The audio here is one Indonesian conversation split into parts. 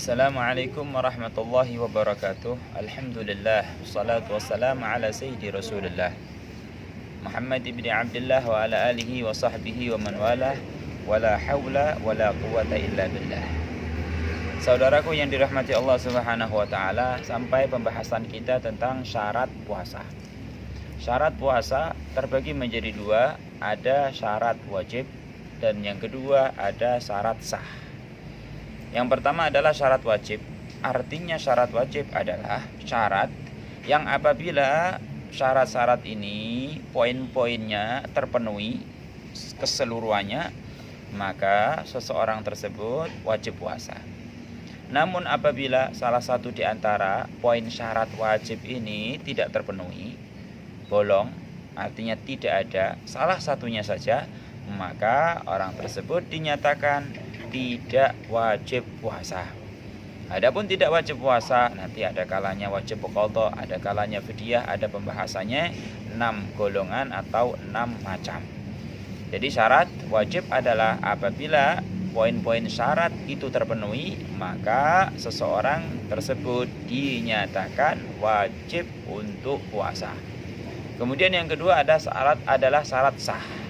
Assalamualaikum warahmatullahi wabarakatuh. Alhamdulillah, wassalatu wassalamu ala sayyidi Rasulillah Muhammad ibn Abdullah wa ala alihi wa sahbihi wa man walah, wala hawla wala quwata illa billah. Saudaraku yang dirahmati Allah Subhanahu wa taala, sampai pembahasan kita tentang syarat puasa. Syarat puasa terbagi menjadi dua, ada syarat wajib dan yang kedua ada syarat sah. Yang pertama adalah syarat wajib. Artinya syarat wajib adalah syarat yang apabila syarat-syarat ini poin-poinnya terpenuhi keseluruhannya, maka seseorang tersebut wajib puasa. Namun apabila salah satu di antara poin syarat wajib ini tidak terpenuhi, bolong, artinya tidak ada salah satunya saja, maka orang tersebut dinyatakan tidak wajib puasa. Adapun tidak wajib puasa, nanti ada kalanya wajib qadha, ada kalanya fidyah, ada pembahasannya 6 golongan atau 6 macam. Jadi syarat wajib adalah apabila poin-poin syarat itu terpenuhi, maka seseorang tersebut dinyatakan wajib untuk puasa. Kemudian yang kedua adalah syarat sah.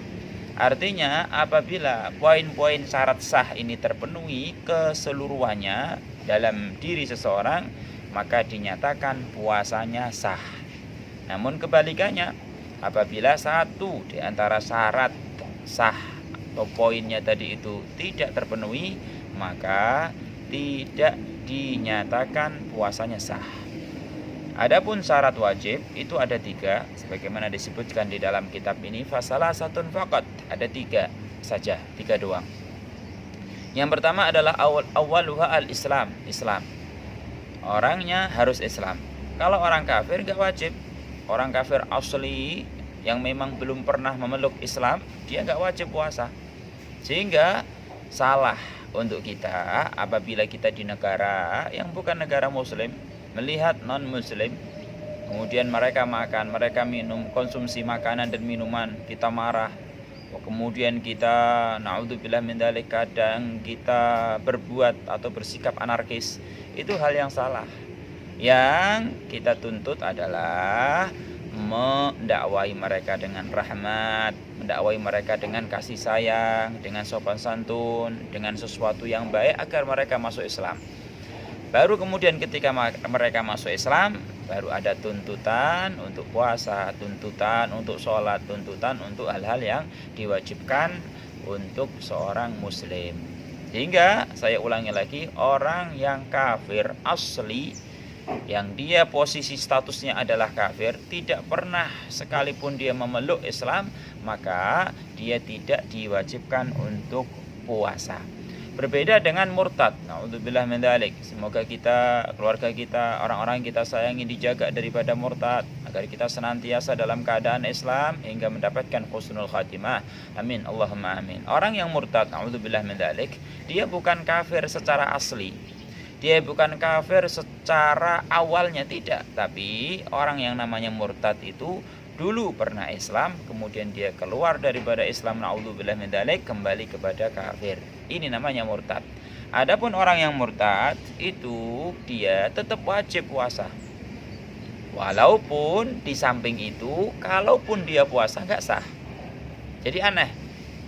Artinya apabila poin-poin syarat sah ini terpenuhi keseluruhannya dalam diri seseorang, maka dinyatakan puasanya sah. Namun kebalikannya, apabila satu di antara syarat sah atau poinnya tadi itu tidak terpenuhi, maka tidak dinyatakan puasanya sah. Adapun syarat wajib itu ada 3, sebagaimana disebutkan di dalam kitab ini, fasalasatun faqat, ada 3 saja, 3 doang. Yang pertama adalah awwaluha al-Islam, Islam. Orangnya harus Islam. Kalau orang kafir gak wajib. Orang kafir asli yang memang belum pernah memeluk Islam, dia gak wajib puasa. Sehingga salah untuk kita apabila kita di negara yang bukan negara muslim melihat non-muslim, kemudian mereka makan, mereka minum, konsumsi makanan dan minuman, kita marah. Kemudian kita naudzubillah min dzalik, kadang kita berbuat atau bersikap anarkis. Itu hal yang salah. Yang kita tuntut adalah mendakwai mereka dengan rahmat, mendakwai mereka dengan kasih sayang, dengan sopan santun, dengan sesuatu yang baik agar mereka masuk Islam. Baru kemudian ketika mereka masuk Islam, baru ada tuntutan untuk puasa, tuntutan untuk sholat, tuntutan untuk hal-hal yang diwajibkan untuk seorang muslim. Sehingga saya ulangi lagi, orang yang kafir asli, yang dia posisi statusnya adalah kafir, tidak pernah sekalipun dia memeluk Islam, maka dia tidak diwajibkan untuk puasa. Berbeda dengan murtad. Naudzubillah min dzalik. Semoga kita, keluarga kita, orang-orang yang kita sayangi dijaga daripada murtad, agar kita senantiasa dalam keadaan Islam hingga mendapatkan husnul khatimah. Amin, Allahumma amin. Orang yang murtad, naudzubillah min dzalik, dia bukan kafir secara asli. Dia bukan kafir secara awalnya, tidak. Tapi orang yang namanya murtad itu dulu pernah Islam, kemudian dia keluar daripada Islam, naudzubillah min dzalik, kembali kepada kafir. Ini namanya murtad. Adapun orang yang murtad itu dia tetap wajib puasa. Walaupun di samping itu, kalaupun dia puasa nggak sah. Jadi aneh.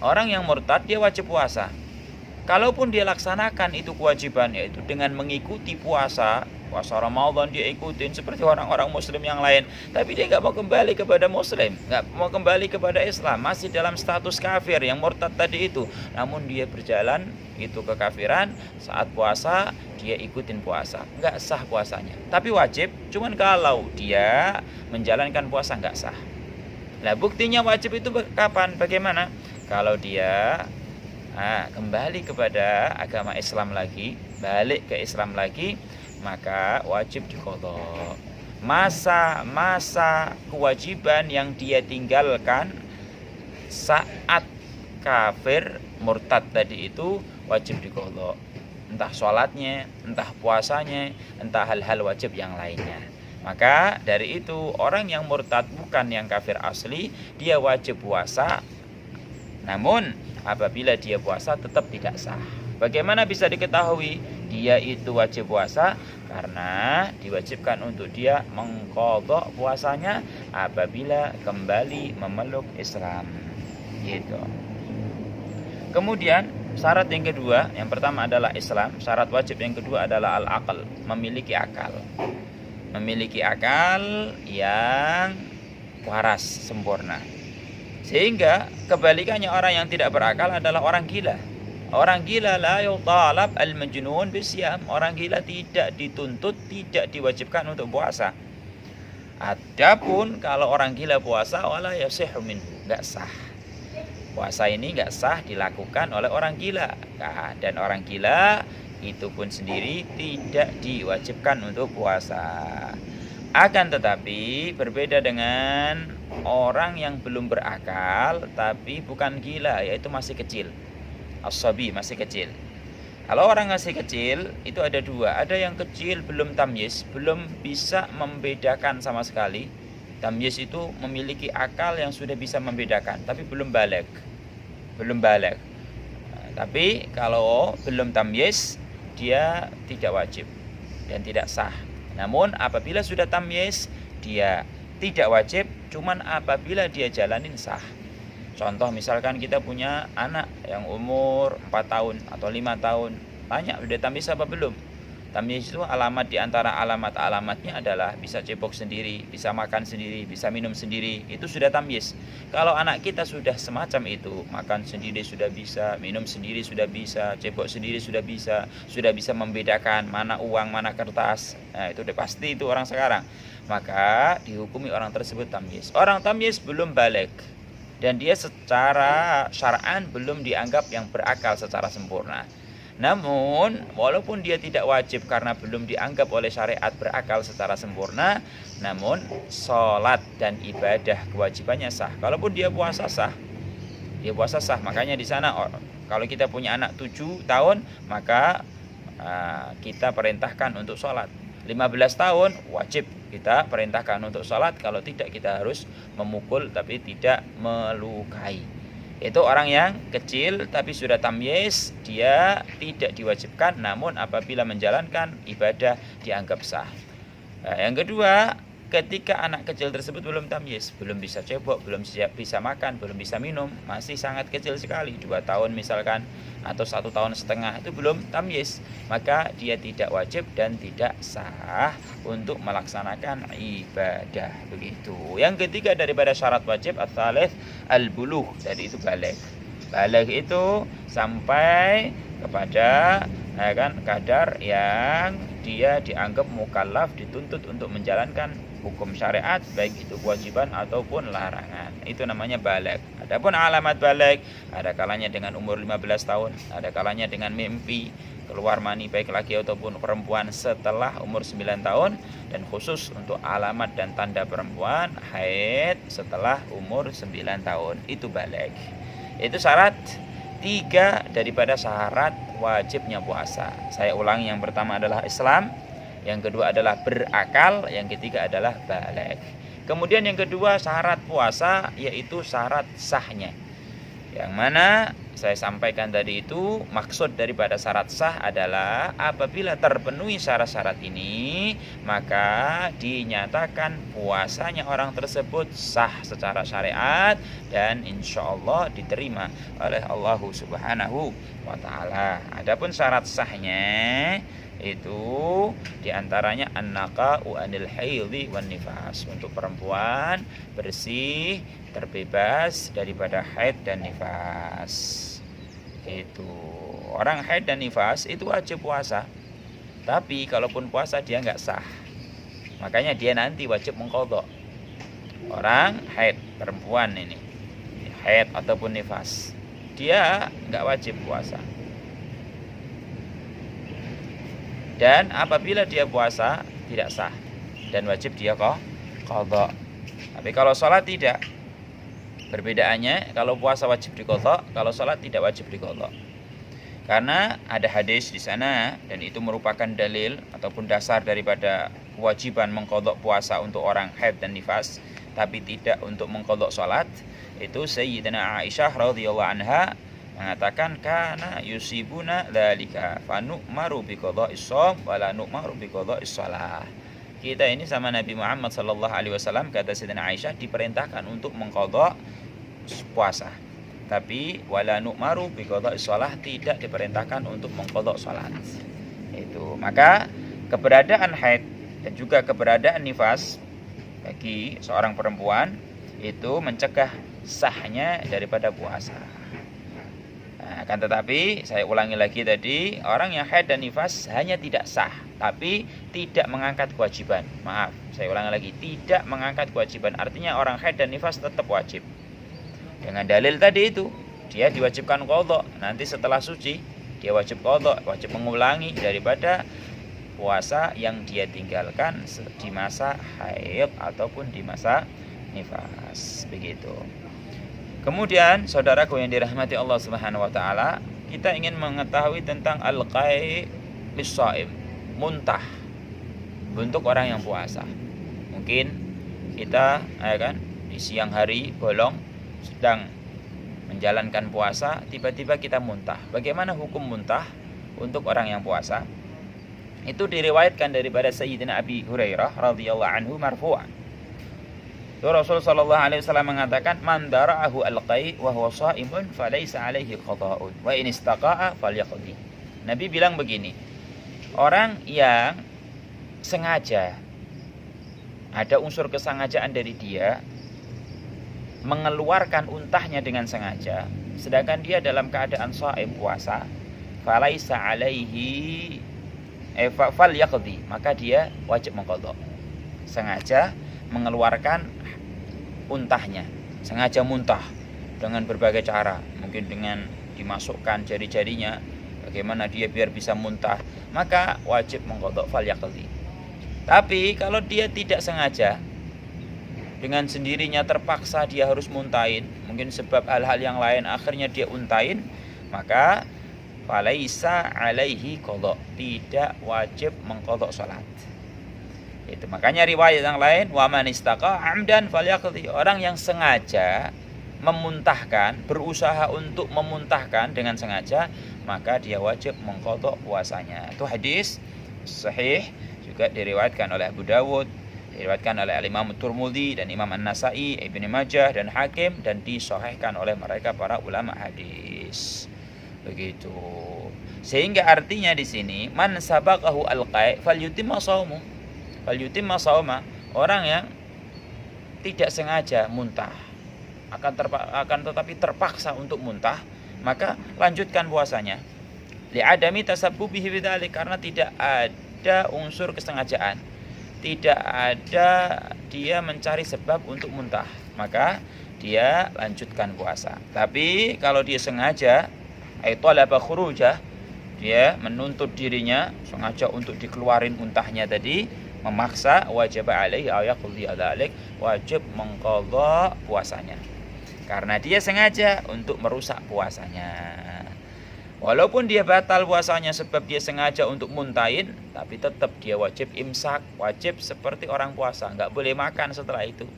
Orang yang murtad dia wajib puasa. Kalaupun dia laksanakan itu kewajiban, yaitu dengan mengikuti puasa Ramadan dia ikutin seperti orang-orang muslim yang lain, tapi dia gak mau kembali kepada muslim, gak mau kembali kepada Islam, masih dalam status kafir yang murtad tadi itu. Namun dia berjalan itu kekafiran, saat puasa dia ikutin puasa, gak sah puasanya. Tapi wajib, cuman kalau dia menjalankan puasa gak sah. Nah buktinya wajib itu kapan, bagaimana? Kalau dia kembali kepada agama Islam lagi, balik ke Islam lagi, maka wajib diqadha. Masa kewajiban yang dia tinggalkan saat kafir murtad tadi itu wajib diqadha. Entah sholatnya, entah puasanya, entah hal-hal wajib yang lainnya. Maka dari itu orang yang murtad bukan yang kafir asli, dia wajib puasa. Namun apabila dia puasa tetap tidak sah. Bagaimana bisa diketahui? dia itu wajib puasa karena diwajibkan untuk dia mengqadha puasanya apabila kembali memeluk Islam. Gitu. Kemudian syarat yang kedua, yang pertama adalah Islam, syarat wajib yang kedua adalah al-aql, memiliki akal. Memiliki akal yang waras, sempurna. Sehingga kebalikannya orang yang tidak berakal adalah orang gila. Orang gila la yutalab al-majnun bisyam. Orang gila tidak dituntut, tidak diwajibkan untuk puasa. Adapun kalau orang gila puasa wala yasihhu minhu, enggak sah. Puasa ini enggak sah dilakukan oleh orang gila. Nah, dan orang gila itu pun sendiri tidak diwajibkan untuk puasa. Akan tetapi berbeda dengan orang yang belum berakal tapi bukan gila, yaitu masih kecil. As-sabi, masih kecil. Kalau orang masih kecil itu ada dua. Ada yang kecil belum tamyiz, belum bisa membedakan sama sekali. Tamyiz itu memiliki akal yang sudah bisa membedakan tapi belum baligh. Belum baligh. Tapi kalau belum tamyiz dia tidak wajib dan tidak sah. Namun apabila sudah tamyiz dia tidak wajib, cuman apabila dia jalanin sah. Contoh misalkan kita punya anak yang umur 4 tahun atau 5 tahun, tanya udah tamyiz apa belum? Tamyiz itu alamat di antara alamat-alamatnya adalah bisa cebok sendiri, bisa makan sendiri, bisa minum sendiri, itu sudah tamyiz. Kalau anak kita sudah semacam itu, makan sendiri sudah bisa, minum sendiri sudah bisa, cebok sendiri sudah bisa membedakan mana uang, mana kertas. Nah, itu udah pasti itu orang sekarang. Maka dihukumi orang tersebut tamyiz. Orang tamyiz belum baligh dan dia secara syar'an belum dianggap yang berakal secara sempurna. Namun walaupun dia tidak wajib karena belum dianggap oleh syariat berakal secara sempurna, namun sholat dan ibadah kewajibannya sah. Kalaupun dia puasa sah, dia puasa sah. Makanya di sana kalau kita punya anak 7 tahun, maka kita perintahkan untuk sholat. 15 tahun wajib kita perintahkan untuk sholat. Kalau tidak kita harus memukul tapi tidak melukai. Itu orang yang kecil tapi sudah tamyiz, dia tidak diwajibkan, namun apabila menjalankan ibadah dianggap sah. Nah, yang kedua, ketika anak kecil tersebut belum tamyiz, belum bisa cebok, belum bisa makan, belum bisa minum, masih sangat kecil sekali, 2 tahun misalkan atau 1 tahun setengah, itu belum tamyiz, maka dia tidak wajib dan tidak sah untuk melaksanakan ibadah. Begitu. Yang ketiga daripada syarat wajib ats-tsalits al-bulugh, jadi itu baligh. Baligh itu sampai kepada kadar yang dia dianggap mukallaf, dituntut untuk menjalankan hukum syariat, baik itu kewajiban ataupun larangan. Itu namanya baligh. Adapun alamat baligh, ada kalanya dengan umur 15 tahun, ada kalanya dengan mimpi keluar mani baik laki ataupun perempuan setelah umur 9 tahun, dan khusus untuk alamat dan tanda perempuan haid setelah umur 9 tahun. Itu baligh. Itu syarat 3 daripada syarat wajibnya puasa. Saya ulangi, yang pertama adalah Islam, yang kedua adalah berakal, yang ketiga adalah baligh. Kemudian yang kedua syarat puasa yaitu syarat sahnya. Yang mana saya sampaikan tadi itu maksud daripada syarat sah adalah apabila terpenuhi syarat-syarat ini, maka dinyatakan puasanya orang tersebut sah secara syariat dan insya Allah diterima oleh Allah Subhanahu wa ta'ala. Adapun syarat sahnya itu diantaranya an-naqa'u anil haidhi wan nifas, untuk perempuan bersih, terbebas daripada haid dan nifas. Itu orang haid dan nifas itu wajib puasa, tapi kalaupun puasa dia nggak sah, makanya dia nanti wajib mengqadha. Orang haid, perempuan ini haid ataupun nifas, dia nggak wajib puasa. Dan apabila dia puasa tidak sah dan wajib dia qadha. Tapi kalau sholat tidak. Perbedaannya, kalau puasa wajib diqadha, kalau sholat tidak wajib diqadha. Karena ada hadis di sana dan itu merupakan dalil ataupun dasar daripada kewajiban mengqadha puasa untuk orang haid dan nifas, tapi tidak untuk mengqadha sholat. Itu Sayyidatina Aisyah radhiyallahu anha mengatakan kana yusibuna dzalika fa nu'maru bi qada'is shaum wa la nu'maru bi qada'is shalah. Kita ini sama Nabi Muhammad sallallahu alaihi wasallam, kata Sayyidatina Aisyah, diperintahkan untuk mengqadha puasa. Tapi wala nu'maru bi qada'is shalah, tidak diperintahkan untuk mengqadha salat. Itu. Maka keberadaan haid dan juga keberadaan nifas bagi seorang perempuan itu mencegah sahnya daripada puasa. Akan tetapi saya ulangi lagi tadi, orang yang haid dan nifas hanya tidak sah, tapi tidak mengangkat kewajiban. Maaf, saya ulangi lagi, tidak mengangkat kewajiban. Artinya orang haid dan nifas tetap wajib. Dengan dalil tadi itu, dia diwajibkan qadha. Nanti setelah suci, dia wajib qadha, wajib mengulangi daripada puasa yang dia tinggalkan di masa haid ataupun di masa nifas. Begitu. Kemudian saudaraku yang dirahmati Allah Subhanahu wa taala, kita ingin mengetahui tentang al-qai' lis-shaim, muntah untuk orang yang puasa. Mungkin kita di siang hari bolong sedang menjalankan puasa, tiba-tiba kita muntah. Bagaimana hukum muntah untuk orang yang puasa? Itu diriwayatkan daripada Sayyidina Abi Hurairah radhiyallahu anhu marfu'an. Rasul sallallahu alaihi wasallam mengatakan, man dara'ahu al-qai' wa huwa sha'imun falaysa alaihi qada'un wa in istaqa'a falyaqdi. Nabi bilang begini, orang yang sengaja, ada unsur kesengajaan dari dia, mengeluarkan untahnya dengan sengaja, sedangkan dia dalam keadaan sha'im puasa, falaysa alaihi falyaqdi, maka dia wajib mengqadha. Sengaja mengeluarkan untahnya, sengaja muntah dengan berbagai cara, mungkin dengan dimasukkan jari-jarinya, bagaimana dia biar bisa muntah, maka wajib mengqadha falyaqdi. Tapi kalau dia tidak sengaja, dengan sendirinya terpaksa dia harus muntahin, mungkin sebab hal-hal yang lain akhirnya dia untahin, maka falaisa alaihi qadha, tidak wajib mengqadha salat. Itu makanya riwayat yang lain, wa man istaqa amdan falyaqdi, orang yang sengaja memuntahkan, berusaha untuk memuntahkan dengan sengaja, maka dia wajib mengqadha puasanya. Itu hadis sahih, juga diriwayatkan oleh Abu Dawud, diriwayatkan oleh Imam Tirmidzi dan Imam An-Nasa'i, Ibnu Majah dan Hakim, dan disahihkan oleh mereka para ulama hadis. Begitu. Sehingga artinya di sini, man sabaqahu al-qai' falyutimma shaumu. Falyutimma shauma, orang yang tidak sengaja muntah, akan tetapi terpaksa untuk muntah, maka lanjutkan puasanya. Li'adami tasabbubihi bidzalik, karena tidak ada unsur kesengajaan, tidak ada dia mencari sebab untuk muntah, maka dia lanjutkan puasa. Tapi kalau dia sengaja, talaba khurujah, dia menuntut dirinya sengaja untuk dikeluarin muntahnya tadi, memaksa, wajib alaihi ayaqdi dzalik, wajib mengqadha puasanya. Karena dia sengaja untuk merusak puasanya. Walaupun dia batal puasanya sebab dia sengaja untuk muntahin, tapi tetap dia wajib imsak, wajib seperti orang puasa, enggak boleh makan setelah itu,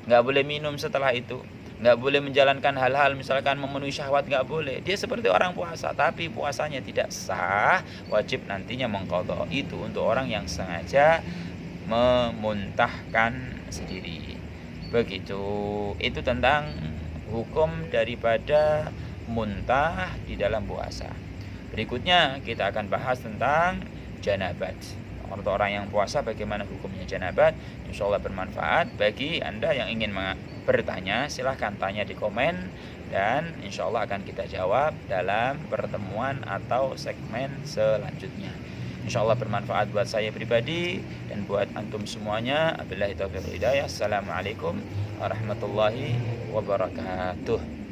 enggak boleh minum setelah itu, enggak boleh menjalankan hal-hal misalkan memenuhi syahwat, enggak boleh. Dia seperti orang puasa, tapi puasanya tidak sah, wajib nantinya mengqadha. Itu untuk orang yang sengaja memuntahkan sendiri. Begitu. Itu tentang hukum daripada muntah di dalam puasa. Berikutnya kita akan bahas tentang janabat. Untuk orang yang puasa, bagaimana hukumnya janabat? Insyaallah bermanfaat. Bagi Anda yang ingin bertanya, silahkan tanya di komen, dan insyaallah akan kita jawab dalam pertemuan atau segmen selanjutnya. Insyaallah bermanfaat buat saya pribadi dan buat antum semuanya. Wabillahi taufiq wal hidayah. Assalamualaikum warahmatullahi wabarakatuh.